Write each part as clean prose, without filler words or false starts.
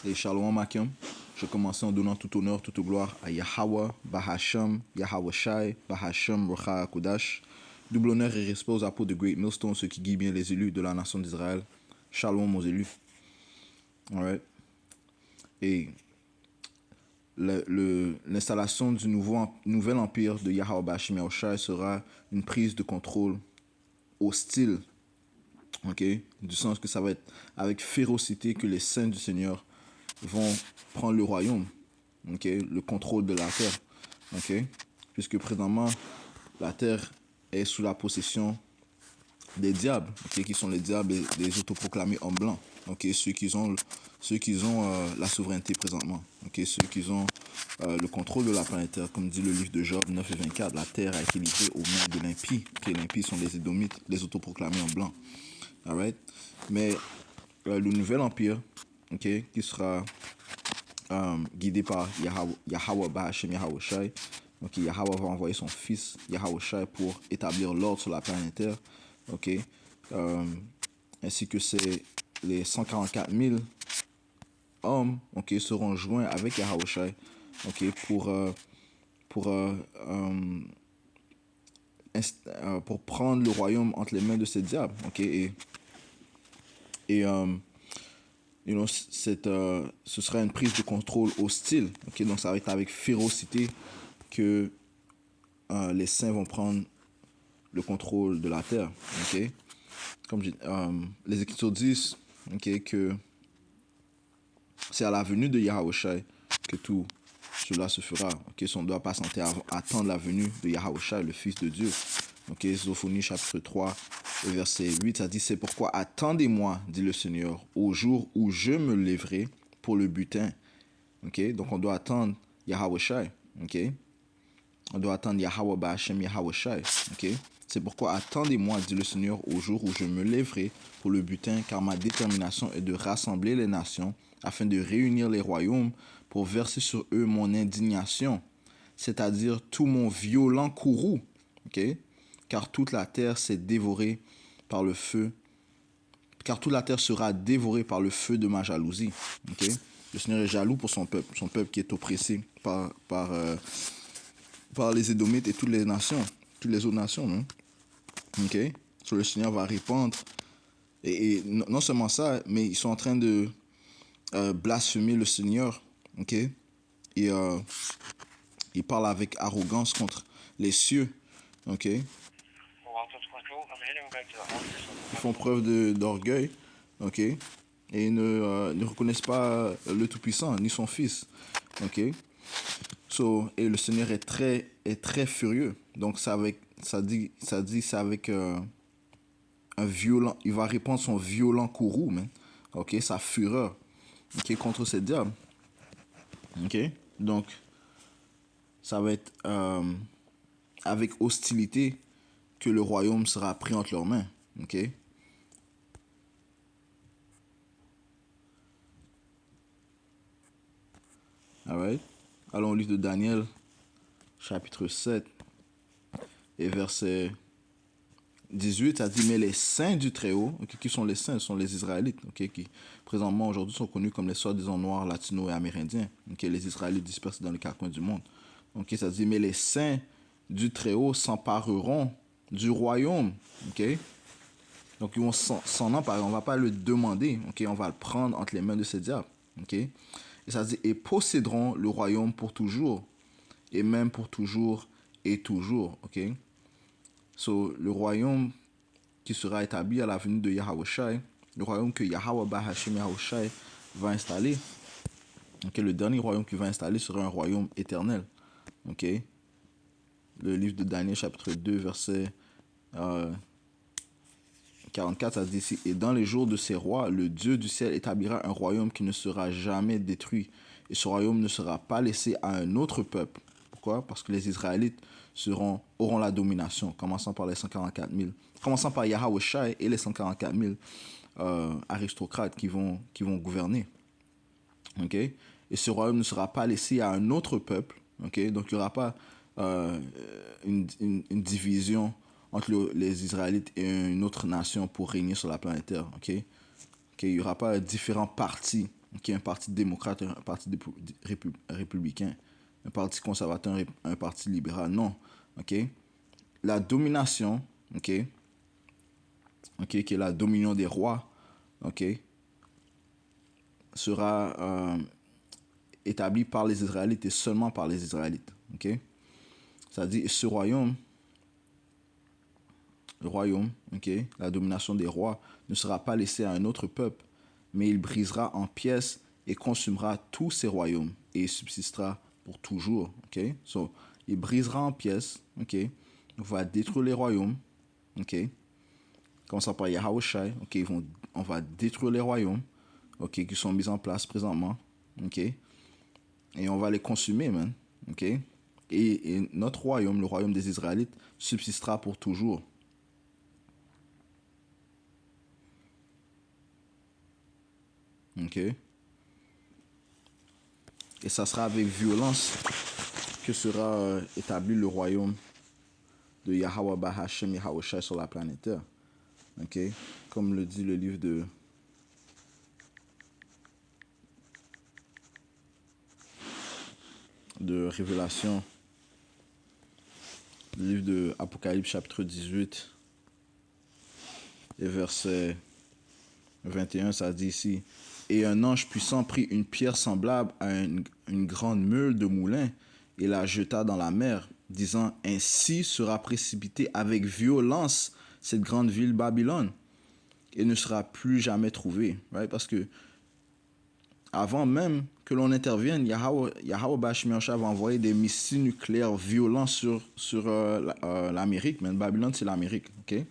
Et Shalom Akim, je commence en donnant tout honneur, toute gloire à Yahweh, Bahasham, Yahweh Shai, Bahasham, Rocha Kodash. Double honneur et respect aux apôtres de Great Millstone, ceux qui guident bien les élus de la nation d'Israël. Shalom aux élus. Alright. Et l'installation du nouvel empire de Yahweh Bahasham Yahweh Shai sera une prise de contrôle hostile. Ok? Du sens que ça va être avec férocité que les saints du Seigneur vont prendre le royaume, okay? Le contrôle de la terre, okay? Puisque présentement, la terre est sous la possession des diables, okay? Qui sont les diables des autoproclamés hommes blancs, okay? Ceux qui ont la souveraineté présentement, okay? Ceux qui ont le contrôle de la planète Terre, comme dit le livre de Job 9 et 24, la terre a été livrée aux mains de l'impie, okay? L'impie sont les Édomites, les autoproclamés hommes blancs, alright? Mais le nouvel empire, okay? Qui sera guidé par Yahweh Bahasham Yahweh Shai. Donc Yahweh va envoyer son fils Yahweh Shai pour établir l'ordre sur la planète Terre. Okay? Ainsi que les 144 000 hommes, okay, seront joints avec Yahweh Shai, okay, pour prendre le royaume entre les mains de ces diables. Okay? Ce sera une prise de contrôle hostile. Okay? Donc ça va être avec férocité que les saints vont prendre le contrôle de la terre. Okay? Comme les Écritures disent, okay, que c'est à la venue de Yahweh Shai que tout cela se fera. Okay? On ne doit pas attendre la venue de Yahweh Shai, le Fils de Dieu. Okay? Zophonie chapitre 3 et verset 8, ça dit: c'est pourquoi attendez-moi, dit le Seigneur, au jour où je me lèverai pour le butin. Okay? Donc on doit attendre Yahweh Shai. Okay? On doit attendre Yahweh Bahasham Yahweh Shai. Okay? C'est pourquoi attendez-moi, dit le Seigneur, au jour où je me lèverai pour le butin, car ma détermination est de rassembler les nations, afin de réunir les royaumes, pour verser sur eux mon indignation, c'est-à-dire tout mon violent courroux. Okay? Car toute la terre s'est dévorée par le feu, car toute la terre sera dévorée par le feu de ma jalousie. Okay? Le Seigneur est jaloux pour son peuple qui est oppressé par les Édomites et toutes les autres nations. Non? Okay? So, le Seigneur va répandre. Et non seulement ça, mais ils sont en train de blasphémer le Seigneur. Okay? Et ils parlent avec arrogance contre les cieux. Okay? Ils font preuve d'orgueil. Okay? Et ils ne reconnaissent pas le Tout-Puissant, ni son Fils. Okay? Et le Seigneur est très furieux. Donc c'est avec un violent, il va répandre son violent courroux, man. Ok, sa fureur, ok, contre ces diables. Ok, donc ça va être avec hostilité que le royaume sera pris entre leurs mains. Ok. Alright. Allons au livre de Daniel, chapitre 7 et verset 18, ça dit: mais les saints du Très-Haut, okay, qui sont les saints, sont les Israélites, okay, qui présentement aujourd'hui sont connus comme les soi-disant noirs, latinos et amérindiens, okay, les Israélites dispersés dans les quatre coins du monde. Okay, ça dit: mais les saints du Très-Haut s'empareront du royaume. Okay? Donc ils vont s'en emparer, on ne va pas le demander, okay, on va le prendre entre les mains de ces diables. Okay? Et ça dit: et posséderont le royaume pour toujours, et même pour toujours et toujours. Okay? Le royaume qui sera établi à la venue de Yahweh Shai, le royaume que Yahweh Bahasham Yahweh Shai va installer. Okay? Le dernier royaume qu'il va installer sera un royaume éternel. Okay? Le livre de Daniel, chapitre 2, verset 44, ça dit ici: et dans les jours de ces rois, le Dieu du ciel établira un royaume qui ne sera jamais détruit. Et ce royaume ne sera pas laissé à un autre peuple. Pourquoi? Parce que les Israélites auront la domination, commençant par les 144 000. Commençant par Yahweh Shai et les 144 000 aristocrates qui vont gouverner. Okay? Et ce royaume ne sera pas laissé à un autre peuple. Okay? Donc il n'y aura pas une division entre les Israélites et une autre nation pour régner sur la planète Terre. Okay? Okay? Il n'y aura pas différents partis, ok, un parti démocrate, un parti républicain, un parti conservateur, un parti libéral. Non, ok. La domination, ok, ok, qui est la dominion des rois, ok, sera établie par les Israélites et seulement par les Israélites, ok. C'est-à-dire ce royaume, le royaume, ok, la domination des rois ne sera pas laissée à un autre peuple, mais il brisera en pièces et consumera tous ces royaumes et il subsistera pour toujours, ok. So, il brisera en pièces, ok. On va détruire les royaumes, ok. Commençant par Yahushai, ok. On va détruire les royaumes, ok, qui sont mis en place présentement, ok. Et on va les consumer, man, ok. Et notre royaume, le royaume des Israélites, subsistera pour toujours. Ok. Et ça sera avec violence que sera établi le royaume de Yahweh Bahashem Yahushai sur la planète Terre. Ok. Comme le dit le livre de Révélation, le livre de Apocalypse chapitre 18 et verset 21, ça dit ici: Et un ange puissant prit une pierre semblable à une grande meule de moulin et la jeta dans la mer, disant: Ainsi sera précipitée avec violence cette grande ville Babylone et ne sera plus jamais trouvée. Right? Parce que avant même que l'on intervienne, Yahweh Bashmiosha va envoyer des missiles nucléaires violents sur l'Amérique. Mais Babylone, c'est l'Amérique. OK?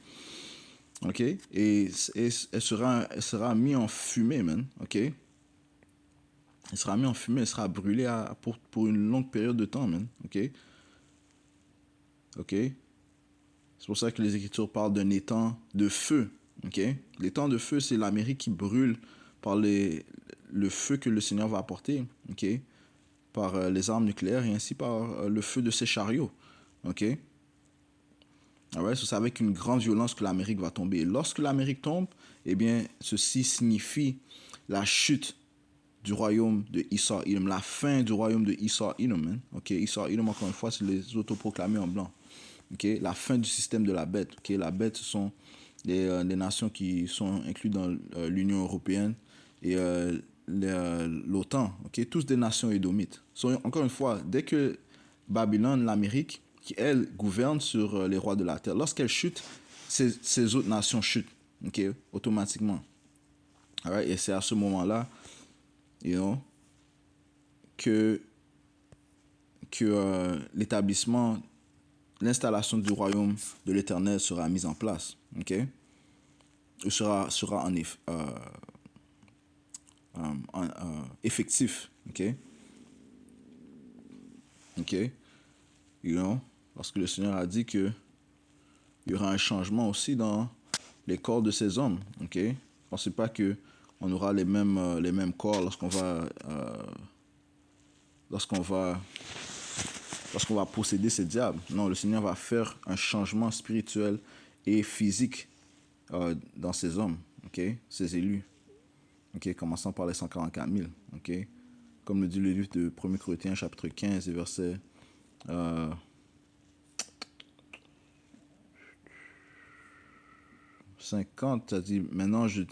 OK? Et elle sera mise en fumée, man. OK? Elle sera mise en fumée, elle sera brûlée pour une longue période de temps, man. OK? OK? C'est pour ça que les Écritures parlent d'un étang de feu. OK? L'étang de feu, c'est l'Amérique qui brûle par le feu que le Seigneur va apporter. OK? Par les armes nucléaires et ainsi par le feu de ses chariots. OK? Alright? So, c'est avec une grande violence que l'Amérique va tomber. Et lorsque l'Amérique tombe, eh bien, ceci signifie la chute du royaume de Esau Edom, la fin du royaume de Esau Edom. Hein? OK? Esau Edom, encore une fois, c'est les autoproclamés en blanc. OK? La fin du système de la bête. OK? La bête, ce sont les nations qui sont incluses dans l'Union européenne et l'OTAN. OK? Tous des nations édomites. So, encore une fois, dès que Babylone, l'Amérique, qui elle gouverne sur les rois de la terre, lorsqu'elle chute, ces autres nations chutent. OK? Automatiquement. Alright? Et c'est à ce moment-là, you know, que l'établissement, l'installation du royaume de l'Éternel sera mise en place. OK? Sera effectif. OK? OK? You know? Parce que le Seigneur a dit que il y aura un changement aussi dans les corps de ces hommes. OK? Pensez pas que on aura les mêmes corps lorsqu'on va posséder ces diables. Non, le Seigneur va faire un changement spirituel et physique dans ces hommes, ok, ces élus, ok, commençant par les 144 000, ok, comme le dit le livre de 1 Corinthiens chapitre 15 et verset 50, ça dit: Maintenant je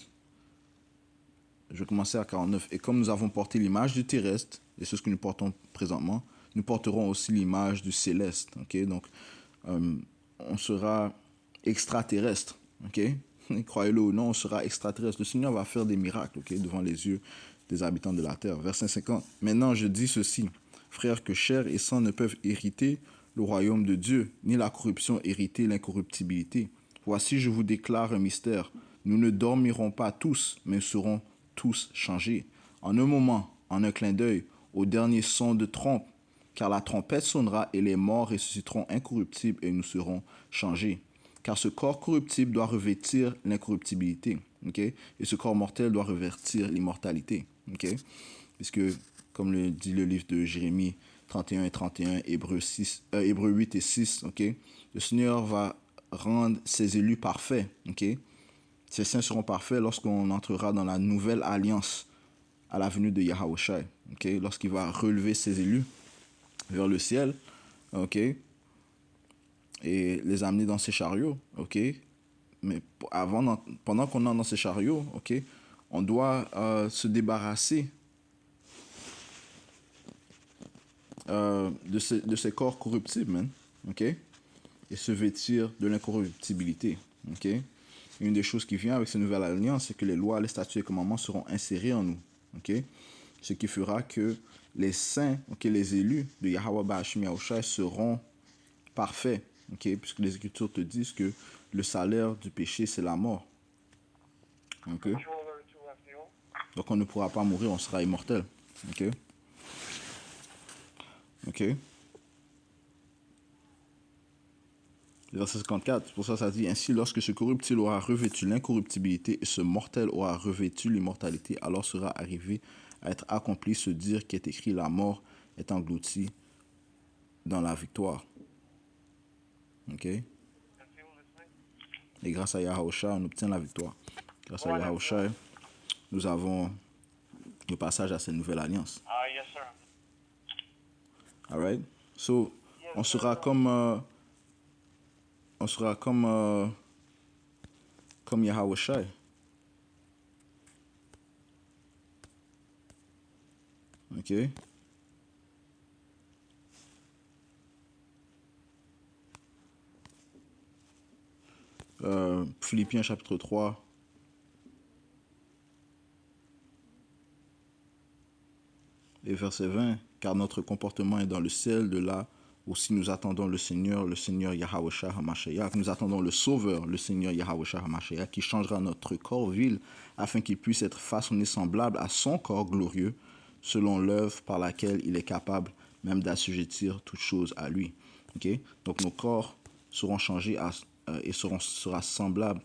vais commencer à 49. Et comme nous avons porté l'image du terrestre, et c'est ce que nous portons présentement, nous porterons aussi l'image du céleste. Okay? Donc, on sera extraterrestre. Okay? Croyez-le ou non, on sera extraterrestre. Le Seigneur va faire des miracles, okay, devant les yeux des habitants de la terre. Verset 50. Maintenant, je dis ceci: frères, que chair et sang ne peuvent hériter le royaume de Dieu, ni la corruption hériter l'incorruptibilité. Voici, je vous déclare un mystère. Nous ne dormirons pas tous, mais serons tous changés. En un moment, en un clin d'œil, au dernier son de trompe, car la trompette sonnera et les morts ressusciteront incorruptibles et nous serons changés. Car ce corps corruptible doit revêtir l'incorruptibilité, okay? Et ce corps mortel doit revêtir l'immortalité, okay? Puisque, comme le dit le livre de Jérémie 31 et 31, Hébreux 8 et 6, okay? Le Seigneur va rendre ses élus parfaits, okay? Ces saints seront parfaits lorsqu'on entrera dans la nouvelle alliance à la venue de Yahawashi, ok, lorsqu'il va relever ses élus vers le ciel, ok, et les amener dans ses chariots, ok. Mais pendant qu'on est dans ces chariots, ok, on doit se débarrasser de ces corps corruptibles, man, ok, et se vêtir de l'incorruptibilité, ok. Une des choses qui vient avec cette nouvelle alliance, c'est que les lois, les statuts et commandements seront insérés en nous, ok, ce qui fera que les saints, ok, les élus de Yahweh Ba'ashim Yahushai seront parfaits, ok, puisque les Écritures te disent que le salaire du péché, c'est la mort, ok. Donc on ne pourra pas mourir, on sera immortel, ok. Ok. Verset 54, pour ça, ça dit ainsi, lorsque ce corruptible aura revêtu l'incorruptibilité et ce mortel aura revêtu l'immortalité, alors sera arrivé à être accompli ce dire qui est écrit, la mort est engloutie dans la victoire. Ok. Et grâce à Yahawashi, on obtient la victoire. Grâce à Yahawashi, nous avons le passage à cette nouvelle alliance. Yes, sir. Alright. So, on sera comme comme Yahawashi. Ok. Philippiens chapitre 3. Et verset 20. Car notre comportement est dans le ciel, de là aussi nous attendons le Seigneur Yahawashi HaMashiach. Nous attendons le Sauveur, le Seigneur Yahawashi HaMashiach, qui changera notre corps vil afin qu'il puisse être façonné semblable à son corps glorieux, selon l'œuvre par laquelle il est capable même d'assujettir toutes choses à lui. Okay? Donc nos corps seront changés et sera semblable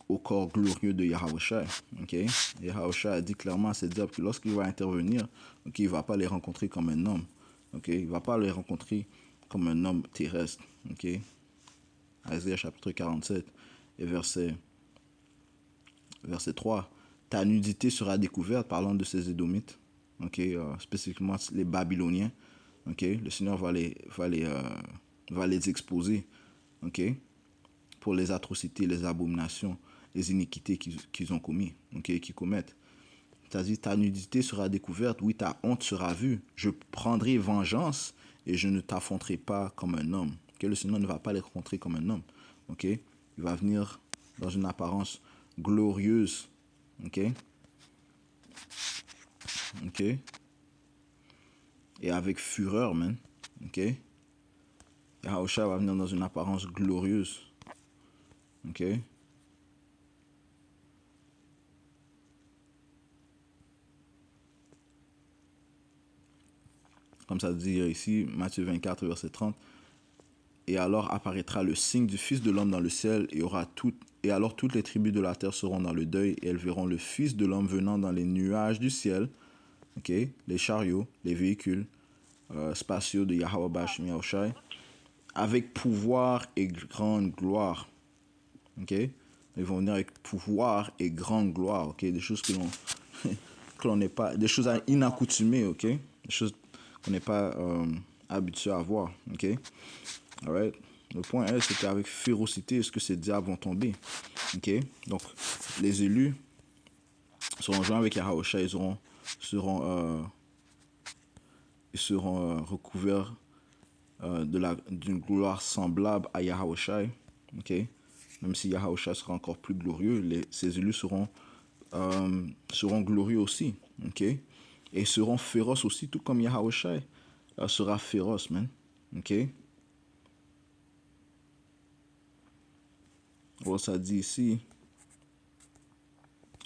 au corps glorieux de Yahawashi. Okay? Yahawashi a dit clairement à ses diables que lorsqu'il va intervenir, okay, il ne va pas les rencontrer comme un homme. Okay? Il ne va pas les rencontrer comme un homme terrestre. Okay? Isaïe chapitre 47 et verset 3. Ta nudité sera découverte, parlant de ces Édomites, okay? Spécifiquement les Babyloniens. Okay? Le Seigneur va les exposer, okay? Pour les atrocités, les abominations, les iniquités qu'ils ont commis, okay? Qu'ils commettent. C'est-à-dire, ta nudité sera découverte, oui, ta honte sera vue. Je prendrai vengeance et je ne t'affronterai pas comme un homme. Okay? Le Seigneur ne va pas les rencontrer comme un homme. Okay? Il va venir dans une apparence glorieuse. Ok? Ok? Et avec fureur, man. Ok? Yahawashi va venir dans une apparence glorieuse. Ok? Comme ça dit ici, Matthieu 24, verset 30. Et alors apparaîtra le signe du Fils de l'homme dans le ciel, et alors toutes les tribus de la terre seront dans le deuil, et elles verront le Fils de l'homme venant dans les nuages du ciel, okay? Les chariots, les véhicules spatiaux de Yahweh Ba'ashim Yahushai, avec pouvoir et grande gloire. Okay? Ils vont venir avec pouvoir et grande gloire. Okay? Des choses que l'on n'est pas, des choses inaccoutumées, okay? Des choses qu'on n'est pas habitué à voir. Okay? Alright. Le point est, c'était avec férocité est-ce que ces diables vont tomber. Okay? Donc, les élus seront joints avec Yahawashi, ils seront recouverts d'une gloire semblable à Yahawashi. Okay? Même si Yahawashi sera encore plus glorieux, ces élus seront glorieux aussi. Okay? Et seront féroces aussi, tout comme Yahawashi sera féroce, man. Okay? Bon, ça dit ici,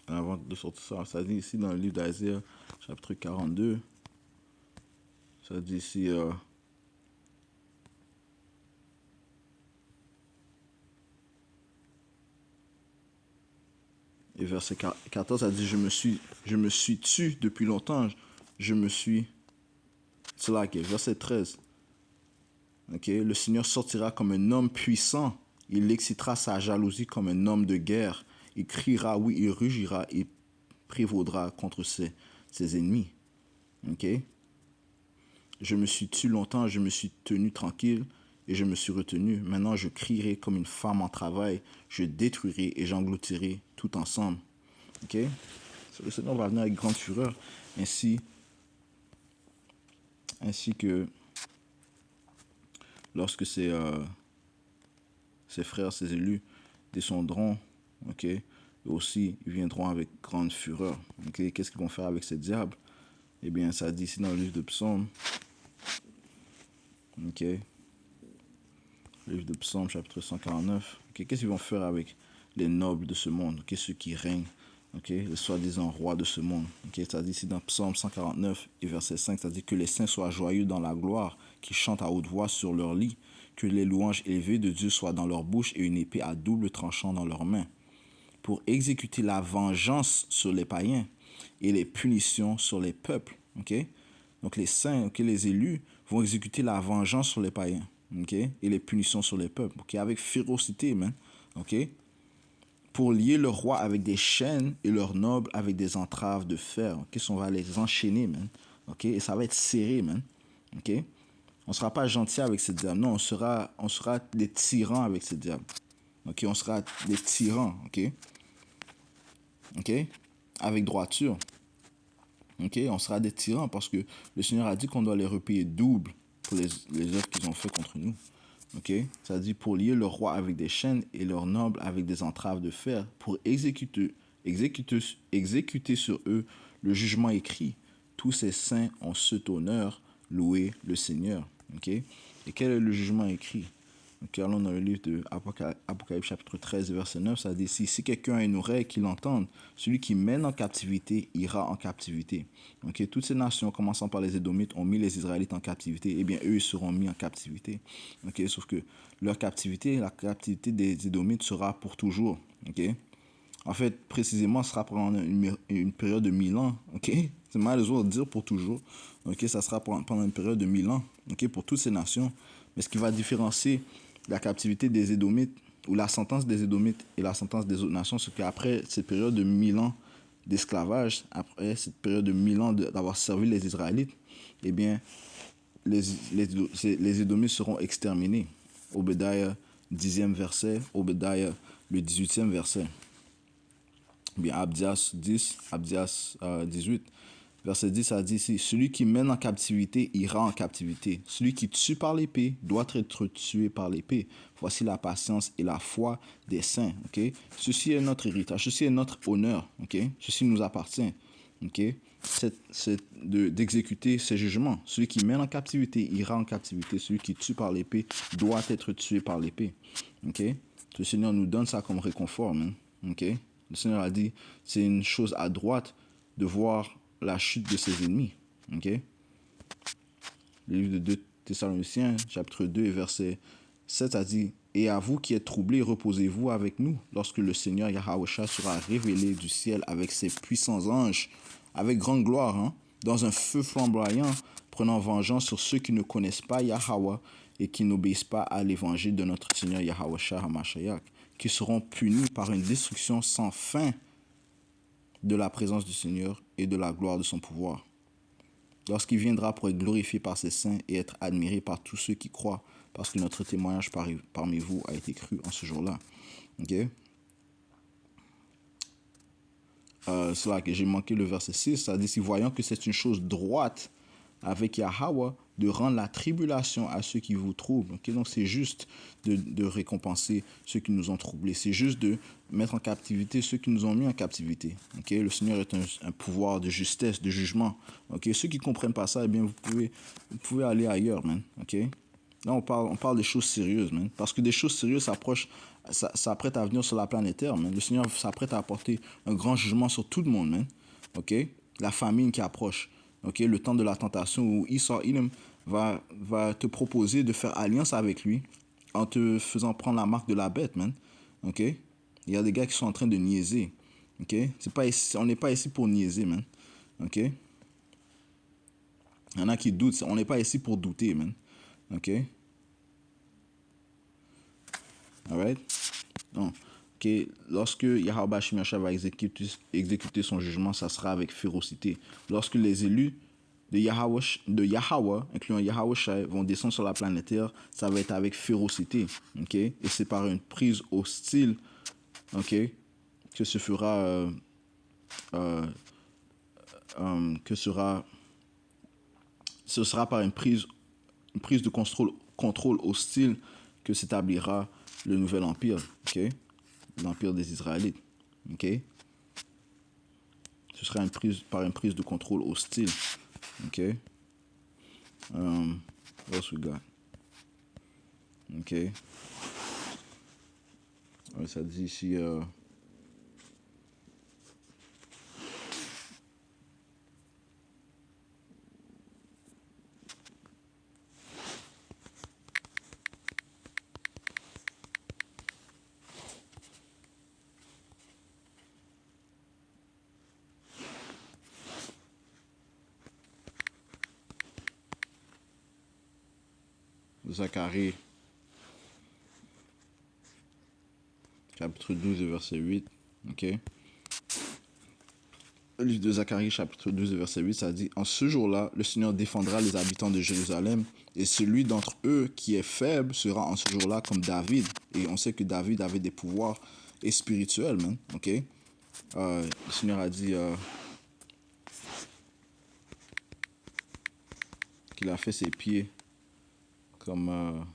avant de sortir ça dit ici dans le livre d'Isaiah, chapitre 42, ça dit ici, et verset 14, ça dit, je me suis tu depuis longtemps, c'est là, okay. Verset 13, okay. Le Seigneur sortira comme un homme puissant, il excitera sa jalousie comme un homme de guerre, il criera, oui, il rugira, il prévaudra contre ses ses ennemis. Ok? Je me suis tu longtemps, je me suis tenu tranquille et je me suis retenu. Maintenant, je crierai comme une femme en travail. Je détruirai et j'engloutirai tout ensemble. Ok? Le Seigneur va venir avec grande fureur. Ainsi que lorsque ses frères, ses élus descendront, ok, eux aussi ils viendront avec grande fureur. Ok, qu'est-ce qu'ils vont faire avec ces diables? Eh bien, ça dit ici dans le livre de Psaume, ok, le livre de Psaume, chapitre 149. Ok, qu'est-ce qu'ils vont faire avec les nobles de ce monde? Ok, ceux qui règnent, ok, les soi-disant rois de ce monde. Ok, ça dit ici dans Psaume 149 et verset 5, ça dit que les saints soient joyeux dans la gloire, qu'ils chantent à haute voix sur leur lit, que les louanges élevées de Dieu soient dans leur bouche et une épée à double tranchant dans leurs mains, pour exécuter la vengeance sur les païens et les punitions sur les peuples. Ok? Donc les saints, okay, les élus vont exécuter la vengeance sur les païens, ok, et les punitions sur les peuples, ok, avec férocité, man. Ok? Pour lier le roi avec des chaînes et leurs nobles avec des entraves de fer. Ok? On va les enchaîner, man. Ok? Et ça va être serré, man. Ok? On ne sera pas gentil avec ces diables. Non, on sera des tyrans avec ces diables. Ok? On sera des tyrans, ok? Ok? Avec droiture. Ok? On sera des tyrans parce que le Seigneur a dit qu'on doit les repayer double pour les œuvres qu'ils ont fait contre nous. Ok? Ça dit pour lier le roi avec des chaînes et leurs nobles avec des entraves de fer, pour exécuter sur eux le jugement écrit. Tous ces saints ont cet honneur, louer le Seigneur. Ok? Et quel est le jugement écrit? Donc, allons dans le livre de Apocalypse chapitre 13, verset 9, ça dit ici, si quelqu'un a une oreille, qu'il entende, celui qui mène en captivité ira en captivité. Okay? Toutes ces nations, commençant par les Édomites, ont mis les Israélites en captivité. Eh bien, eux, ils seront mis en captivité. Okay? Sauf que leur captivité, la captivité des Édomites sera pour toujours. Okay? En fait, précisément, ce sera pendant une période de 1000 ans. Okay? C'est malheureux de dire pour toujours. Okay? Ça sera pendant une période de 1000 ans, okay? Pour toutes ces nations. Mais ce qui va différencier la captivité des Édomites, ou la sentence des Édomites et la sentence des autres nations, c'est qu'après cette période de 1000 ans d'esclavage, après cette période de 1000 ans d'avoir servi les Israélites, eh bien, les Édomites seront exterminés. Obédiah 10e verset, Obédiah le 18e verset. Bien, Abdias 10, Abdias 18. Verset 10, ça dit ici, celui qui mène en captivité ira en captivité. Celui qui tue par l'épée doit être tué par l'épée. Voici la patience et la foi des saints. Okay? Ceci est notre héritage, ceci est notre honneur. Okay? Ceci nous appartient. Okay? C'est d'exécuter ces jugements. Celui qui mène en captivité ira en captivité. Celui qui tue par l'épée doit être tué par l'épée. Okay? Le Seigneur nous donne ça comme réconfort. Okay? Le Seigneur a dit, c'est une chose à droite de voir la chute de ses ennemis. Ok? Le livre de 2 Thessaloniciens, chapitre 2, verset 7 a dit, et à vous qui êtes troublés, reposez-vous avec nous lorsque le Seigneur Yahawashah sera révélé du ciel avec ses puissants anges, avec grande gloire, hein, dans un feu flamboyant, prenant vengeance sur ceux qui ne connaissent pas Yahweh et qui n'obéissent pas à l'évangile de notre Seigneur Yahawashah HaMashiach, qui seront punis par une destruction sans fin de la présence du Seigneur et de la gloire de son pouvoir. Lorsqu'il viendra pour être glorifié par ses saints et être admiré par tous ceux qui croient, parce que notre témoignage parmi vous a été cru en ce jour-là. Okay? C'est là que j'ai manqué le verset 6, ça dit, si voyant que c'est une chose droite avec Yahweh de rendre la tribulation à ceux qui vous troublent. Okay? Donc c'est juste de récompenser ceux qui nous ont troublés. C'est juste de mettre en captivité ceux qui nous ont mis en captivité. Okay? Le Seigneur est un pouvoir de justesse, de jugement. Okay? Ceux qui ne comprennent pas ça, eh bien, vous pouvez aller ailleurs, man. Okay? Là, on parle des choses sérieuses, man. Parce que des choses sérieuses s'apprêtent à venir sur la planète Terre, man. Le Seigneur s'apprête à apporter un grand jugement sur tout le monde, man. Okay? La famine qui approche. Okay? Le temps de la tentation où Esau Edom va te proposer de faire alliance avec lui en te faisant prendre la marque de la bête, man. Okay? Il y a des gars qui sont en train de niaiser. Okay? On n'est pas ici pour niaiser, man. Okay? Il y en a qui doutent. On n'est pas ici pour douter, man. OK? Alright? Non. Ok, lorsque Yahweh Shemiasha va exécuter son jugement, ça sera avec férocité. Lorsque les élus de Yahweh, incluant Yahweh Shai, vont descendre sur la planète Terre, ça va être avec férocité. Ok, et c'est par une prise hostile, ok, que se fera, que sera, ce sera par une prise de contrôle hostile que s'établira le nouvel empire, ok, l'empire des Israélites, ok. Ce sera par une prise de contrôle hostile. OK. What else we got? OK. Ouais, ça dit ici... Zacharie, chapitre 12, verset 8. OK. Le livre de Zacharie, chapitre 12, verset 8, ça dit: En ce jour-là, le Seigneur défendra les habitants de Jérusalem, et celui d'entre eux qui est faible sera en ce jour-là comme David. Et on sait que David avait des pouvoirs et spirituels, man. OK. Le Seigneur a dit qu'il a fait ses pieds comme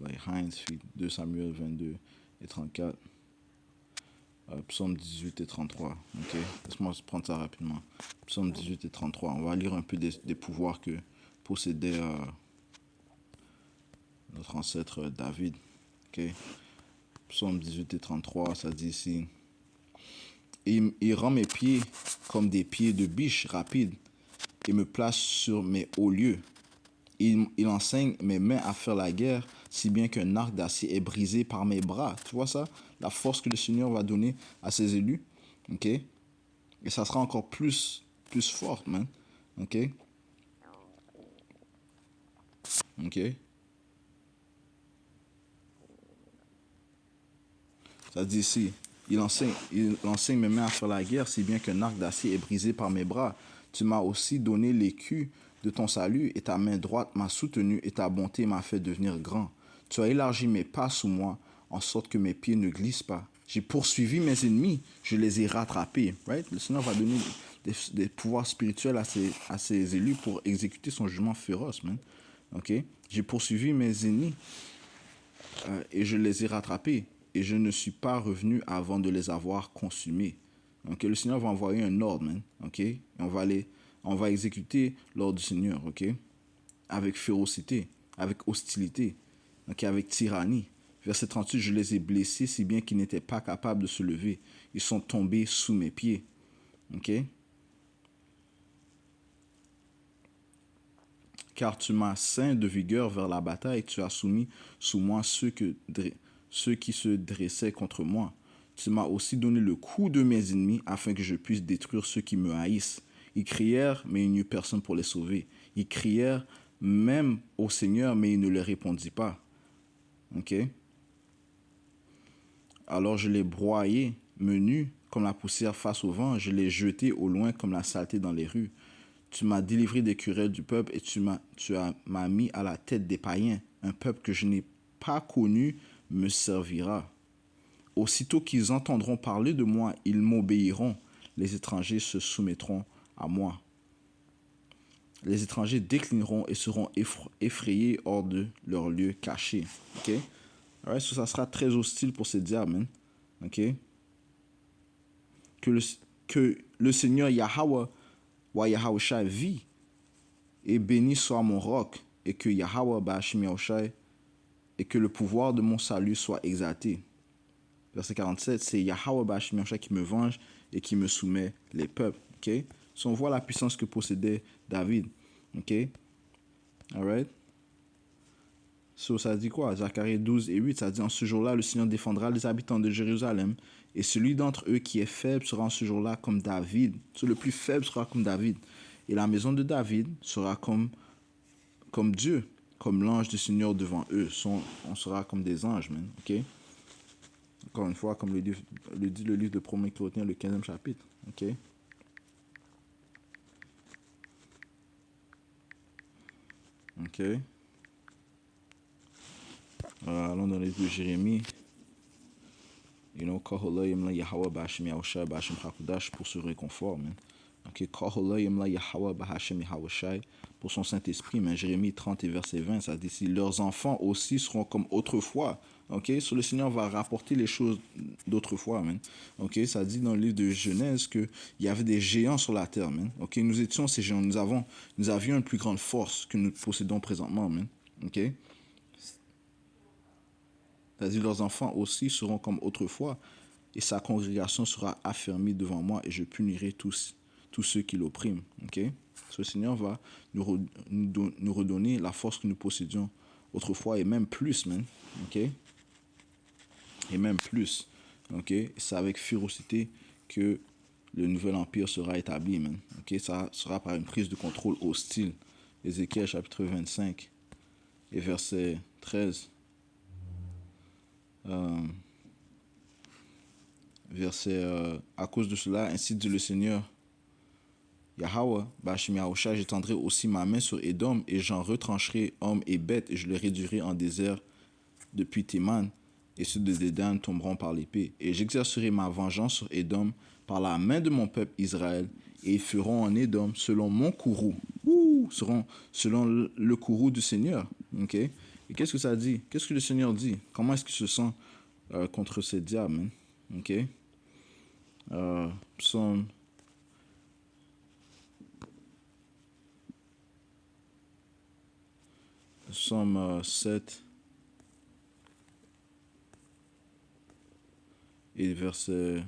like Heinz feet, 2 Samuel 22 et 34. Psaume 18 et 33. Ok, laisse-moi prendre ça rapidement. Psaume 18 et 33. On va lire un peu des pouvoirs que possédait notre ancêtre David. Ok, Psaume 18 et 33, ça dit ici: il rend mes pieds comme des pieds de biche rapides et me place sur mes hauts lieux. Il enseigne mes mains à faire la guerre, si bien qu'un arc d'acier est brisé par mes bras. Tu vois ça? La force que le Seigneur va donner à ses élus. OK? Et ça sera encore plus fort, man. OK? OK? Ça dit ici: il enseigne mes mains à faire la guerre, si bien qu'un arc d'acier est brisé par mes bras. Tu m'as aussi donné l'écu de ton salut, et ta main droite m'a soutenu, et ta bonté m'a fait devenir grand. Tu as élargi mes pas sous moi, en sorte que mes pieds ne glissent pas. J'ai poursuivi mes ennemis, je les ai rattrapés. Right? Le Seigneur va donner des pouvoirs spirituels à ses élus pour exécuter son jugement féroce, man. OK? J'ai poursuivi mes ennemis et je les ai rattrapés, et je ne suis pas revenu avant de les avoir consumés. Donc le Seigneur va envoyer un ordre, man. OK? Et on va exécuter l'ordre du Seigneur, OK? Avec férocité, avec hostilité, OK? Avec tyrannie. Verset 38, je les ai blessés si bien qu'ils n'étaient pas capables de se lever. Ils sont tombés sous mes pieds. OK? Car tu m'as ceint de vigueur vers la bataille, tu as soumis sous moi ceux qui se dressaient contre moi. Tu m'as aussi donné le coup de mes ennemis afin que je puisse détruire ceux qui me haïssent. Ils crièrent, mais il n'y eut personne pour les sauver. Ils crièrent même au Seigneur, mais il ne leur répondit pas. OK? Alors je les broyai, menus comme la poussière face au vent, je les jetai au loin comme la saleté dans les rues. Tu m'as délivré des querelles du peuple, et m'as mis à la tête des païens. Un peuple que je n'ai pas connu me servira. Aussitôt qu'ils entendront parler de moi, ils m'obéiront. Les étrangers se soumettront à moi. Les étrangers déclineront et seront effrayés hors de leur lieu caché. OK? Alright, so ça sera très hostile pour ces diables, man. OK? Que le Seigneur Yahweh, wa Yahweh Shai, vit, et béni soit mon roc, et que Yahweh Ba'ashim Yahushai, et que le pouvoir de mon salut soit exalté. Verset 47, c'est Yahweh Ba'ashim Yahushai qui me venge et qui me soumet les peuples. Okay? So on voit la puissance que possédait David. OK? Alright? So ça dit quoi? Zacharie 12 et 8, ça dit: En ce jour-là, le Seigneur défendra les habitants de Jérusalem, et celui d'entre eux qui est faible sera en ce jour-là comme David. So, le plus faible sera comme David. Et la maison de David sera comme Dieu, comme l'ange du Seigneur devant eux. On sera comme des anges, man. OK? Encore une fois, comme le dit le livre de Premier Corinthiens, le 15e chapitre. Ok? Ok? Allons dans le livre de Jérémie. You know, Kaholayim la Yahweh Bashim Yahushai Bashim Hakudash pour ce réconfort, man. Ok, Kaholayim la Yahweh Bashim Yahushai pour son Saint-Esprit, man. Jérémie 30 et verset 20, ça dit si leurs enfants aussi seront comme autrefois. Ok, sur le Seigneur va rapporter les choses d'autrefois, man. Ok, ça dit dans le livre de Genèse qu'il y avait des géants sur la terre, man. Ok, nous étions ces géants, nous avions une plus grande force que nous possédons présentement, man. Ok, c'est-à-dire leurs enfants aussi seront comme autrefois, et sa congrégation sera affermie devant moi, et je punirai tous ceux qui l'oppriment. Okay? Ce Seigneur va nous redonner la force que nous possédions autrefois, et même plus, man. Okay? Et même plus. Okay? C'est avec férocité que le nouvel empire sera établi, man. Okay? Ça sera par une prise de contrôle hostile. Ézéchiel chapitre 25 et verset 13. À cause de cela, ainsi dit le Seigneur, Yahweh, Bashim Yahushua, j'étendrai aussi ma main sur Édom, et j'en retrancherai hommes et bêtes, et je les réduirai en désert depuis Théman, et ceux de Dédan tomberont par l'épée. Et j'exercerai ma vengeance sur Édom par la main de mon peuple Israël, et ils feront en Édom selon mon courroux. Seront selon le courroux du Seigneur. Ok? Et qu'est-ce que ça dit? Qu'est-ce que le Seigneur dit? Comment est-ce qu'il se sent contre ces diables, man? Ok? Psaume Psaume 7 et verset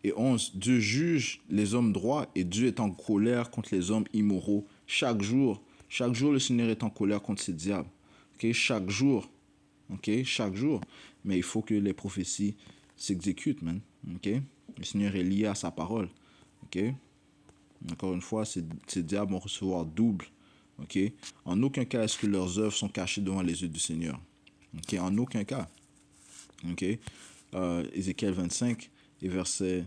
et 11. Dieu juge les hommes droits et Dieu est en colère contre les hommes immoraux. Chaque jour, le Seigneur est en colère contre ces diables. Okay? Chaque jour. Okay? Chaque jour. Mais il faut que les prophéties s'exécutent, man. Okay? Le Seigneur est lié à sa parole. Okay? Encore une fois, ces diables vont recevoir double. Okay? En aucun cas est-ce que leurs œuvres sont cachées devant les yeux du Seigneur. Okay? En aucun cas. Okay? Ézéchiel 25 et verset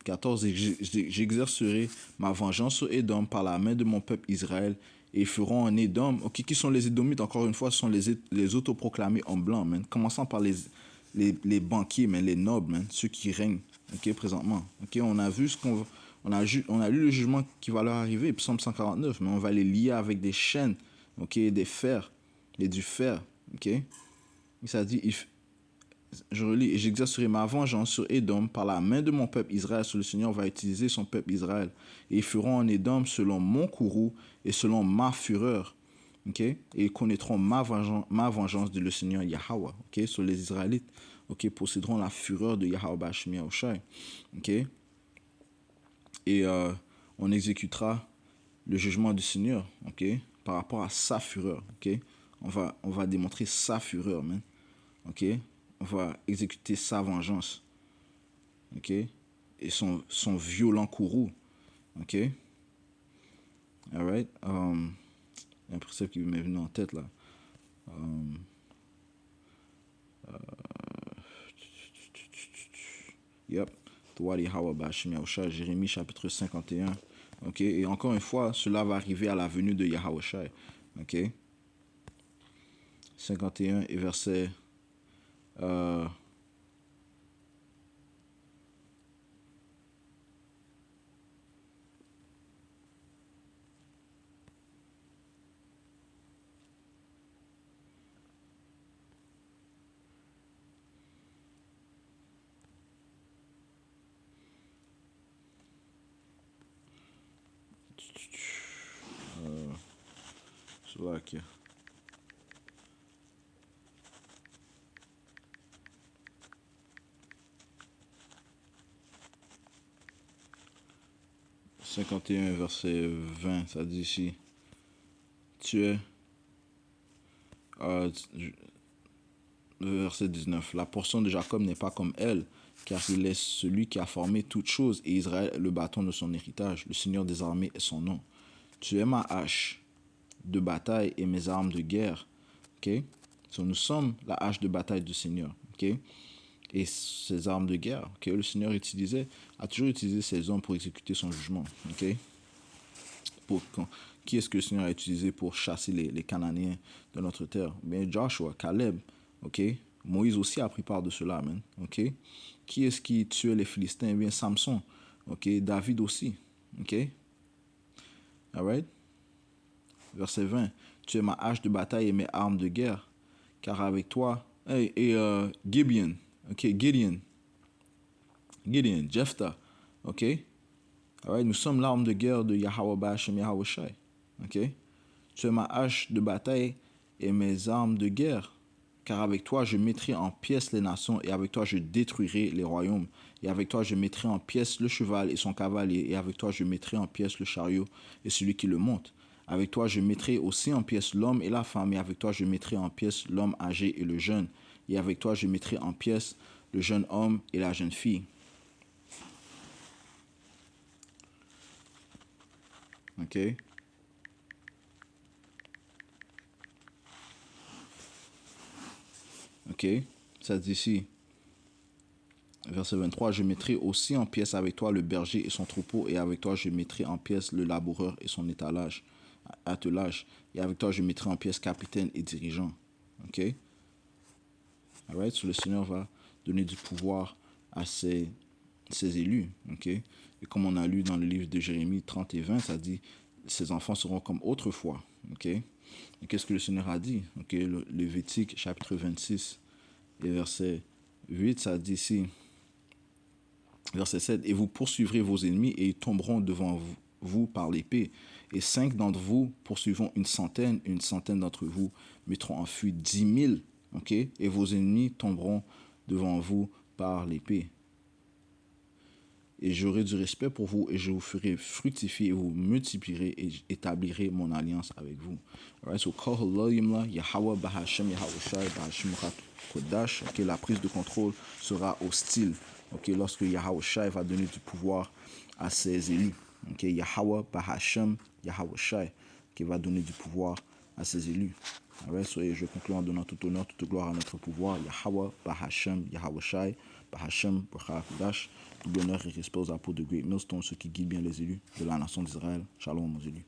14, et j'exercerai ma vengeance sur Édom par la main de mon peuple Israël, et ils feront en Édom, ok, qui sont les Édomites, encore une fois, ce sont les autoproclamés en blanc, man. Commençant par les banquiers, man, les nobles, man, ceux qui règnent, ok, présentement. Ok, on a vu on a lu le jugement qui va leur arriver, Psaume 149, mais on va les lier avec des chaînes, ok, des fers, et du fer, ok. Et ça dit, je relis, et j'exercerai ma vengeance sur Édom par la main de mon peuple Israël, sur le Seigneur va utiliser son peuple Israël. Et ils feront en Édom selon mon courroux et selon ma fureur. Okay? Et ils connaîtront ma vengeance, dit le Seigneur Yahweh. Okay? Sur les Israélites, okay? Posséderont la fureur de Yahweh Bashmi Yahushai. Okay? Et on exécutera le jugement du Seigneur, okay? Par rapport à sa fureur. Okay? On va démontrer sa fureur, man. Okay? On va exécuter sa vengeance. Ok? Et son violent courroux. Ok? Alright? Il y a un précepte qui m'est venu en tête là. Yep. Tawadi Hawa Bashim Yahushai, Jérémie chapitre 51. Ok? Et encore une fois, cela va arriver à la venue de Yahushai. Ok? 51 et verset. Cela qui. 51 verset 20, ça dit ici. Tu es. verset 19. La portion de Jacob n'est pas comme elle, car il est celui qui a formé toutes choses, et Israël est le bâton de son héritage. Le Seigneur des armées est son nom. Tu es ma hache de bataille et mes armes de guerre. Ok? So, nous sommes la hache de bataille du Seigneur. Ok? Et ces armes de guerre que le Seigneur a toujours utilisé ces hommes pour exécuter son jugement. Ok? Qui est-ce que le Seigneur a utilisé pour chasser les Cananéens de notre terre? Bien, Joshua, Caleb, ok? Moïse aussi a pris part de cela, man. Ok? Qui est-ce qui tuait les Philistins? Bien, Samson, ok? David aussi, ok? Alright? Verset 20. Tu es ma hache de bataille et mes armes de guerre, car avec toi, Gibeon, ok? Gideon, Jephthah, ok? Alright? Nous sommes l'arme de guerre de Yahweh Ba'ashem Yahweh Shai. Ok? Tu es ma hache de bataille et mes armes de guerre. Car avec toi, je mettrai en pièces les nations, et avec toi, je détruirai les royaumes. Et avec toi, je mettrai en pièces le cheval et son cavalier, et avec toi, je mettrai en pièces le chariot et celui qui le monte. Avec toi, je mettrai aussi en pièces l'homme et la femme, et avec toi, je mettrai en pièces l'homme âgé et le jeune. Et avec toi, je mettrai en pièces le jeune homme et la jeune fille. Ok? Ok? Ça dit ici. Verset 23, je mettrai aussi en pièces avec toi le berger et son troupeau, et avec toi je mettrai en pièces le laboureur et son attelage, et avec toi je mettrai en pièces capitaine et dirigeant. Ok? Alright? So le Seigneur va donner du pouvoir à ses élus. Ok? Et comme on a lu dans le livre de Jérémie 30 et 20, ça dit, ses enfants seront comme autrefois. Ok? Et qu'est-ce que le Seigneur a dit? Ok? Le Lévitique chapitre 26 et verset 8, ça dit ici, verset 7, et vous poursuivrez vos ennemis et ils tomberont devant vous par l'épée. Et 5 d'entre vous poursuivront une centaine d'entre vous mettront en fuite 10 000. Ok? Et vos ennemis tomberont devant vous par l'épée. Et j'aurai du respect pour vous et je vous ferai fructifier et vous multiplierez et établirai mon alliance avec vous. Alright, so Yahweh Bahashem Yahweh Shai Bahashem Kodash. Ok, la prise de contrôle sera hostile. Ok, lorsque Yahweh Shai va donner du pouvoir à ses élus. Ok, Yahweh Bahashem Yahweh Shai qui va donner du pouvoir à ses élus. Alright, so, je conclue en donnant tout honneur, toute gloire à notre pouvoir. Yahweh Bahashem Yahweh Shai Bahashem Kodash. Tout l'honneur et respect aux apôtres de Great Millstone, ceux qui guident bien les élus de la nation d'Israël. Shalom aux élus.